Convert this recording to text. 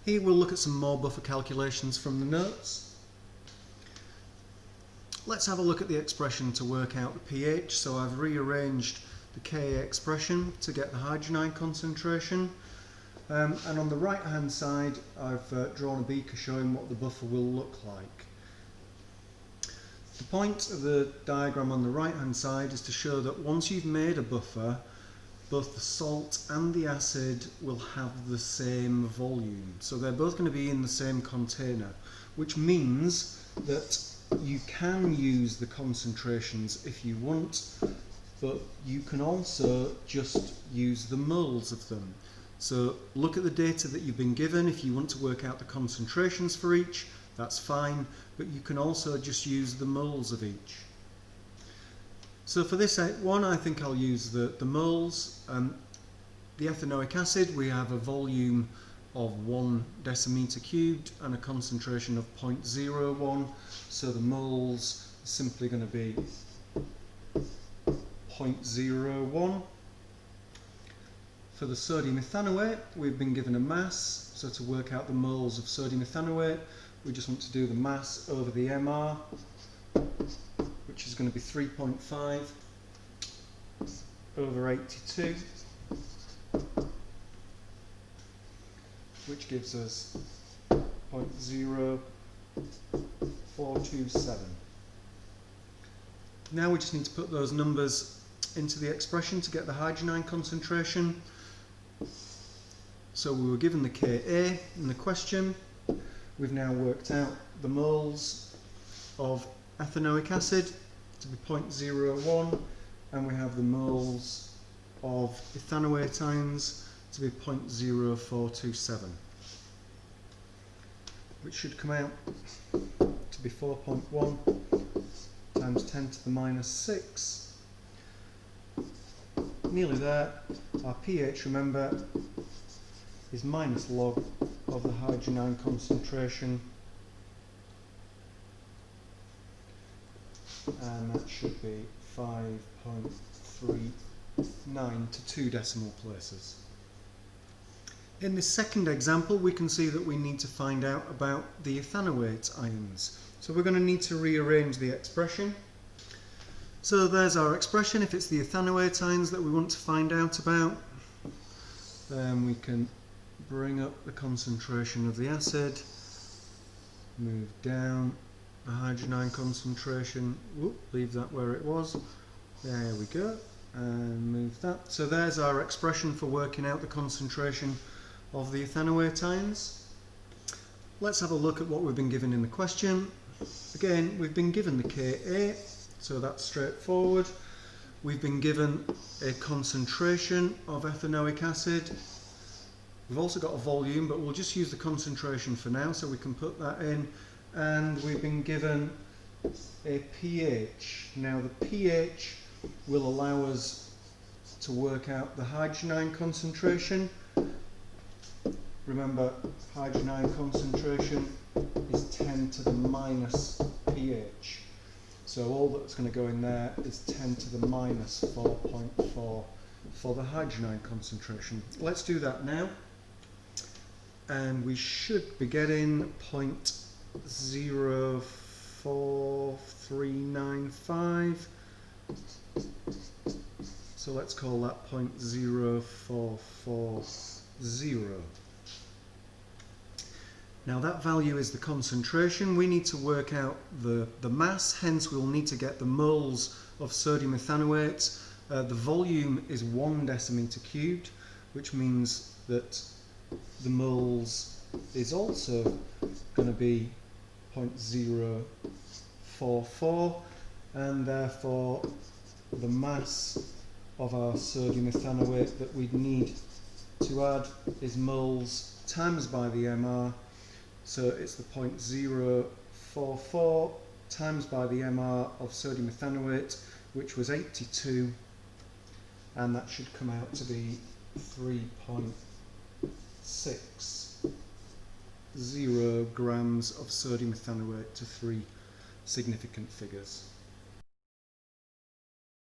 Here we'll look at some more buffer calculations from the notes. Let's have a look at the expression to work out the pH. So I've rearranged the Ka expression to get the hydrogen ion concentration. And on the right hand side I've drawn a beaker showing what the buffer will look like. The point of the diagram on the right hand side is to show that once you've made a buffer, both the salt and the acid will have the same volume. So they're both going to be in the same container, which means that you can use the concentrations if you want, but you can also just use the moles of them. So look at the data that you've been given. If you want to work out the concentrations for each, that's fine, but you can also just use the moles of each. So for this one, I think I'll use the moles. The ethanoic acid, we have a volume of 1 decimeter cubed and a concentration of 0.01, so the moles are simply going to be 0.01. For the sodium ethanoate, we've been given a mass, so to work out the moles of sodium ethanoate, we just want to do the mass over the MR, which is going to be 3.5 over 82, which gives us 0.0427. Now we just need to put those numbers into the expression to get the hydrogen ion concentration. So we were given the Ka in the question. We've now worked out the moles of ethanoic acid to be 0.01, and we have the moles of ethanoate ions to be 0.0427, which should come out to be 4.1 times 10 to the minus 6. Nearly there. Our pH, remember, is minus log of the hydrogen ion concentration, and that should be 5.39 to 2 decimal places. In this second example, we can see that we need to find out about the ethanoate ions. So we're going to need to rearrange the expression. So there's our expression. If it's the ethanoate ions that we want to find out about, then we can bring up the concentration of the acid, move down the hydrogen ion concentration, leave that where it was, there we go, and move that. So there's our expression for working out the concentration of the ethanoate ions. Let's have a look at what we've been given in the question. Again, we've been given the Ka, so that's straightforward. We've been given a concentration of ethanoic acid. We've also got a volume, but we'll just use the concentration for now, so we can put that in. And we've been given a pH. Now the pH will allow us to work out the hydrogen ion concentration. Remember, hydrogen ion concentration is 10 to the minus pH. So all that's going to go in there is 10 to the minus 4.4 for the hydrogen ion concentration. Let's do that now. And we should be getting 0.04395. So let's call that 0.0440. Now that value is the concentration. We need to work out the mass, hence we'll need to get the moles of sodium ethanoate. The volume is 1 decimeter cubed, which means that the moles is also going to be 0.044, and therefore the mass of our sodium ethanoate that we'd need to add is moles times by the MR. So it's the 0.044 times by the MR of sodium ethanoate, which was 82, and that should come out to be 3.60 grams of sodium ethanoate to 3 significant figures.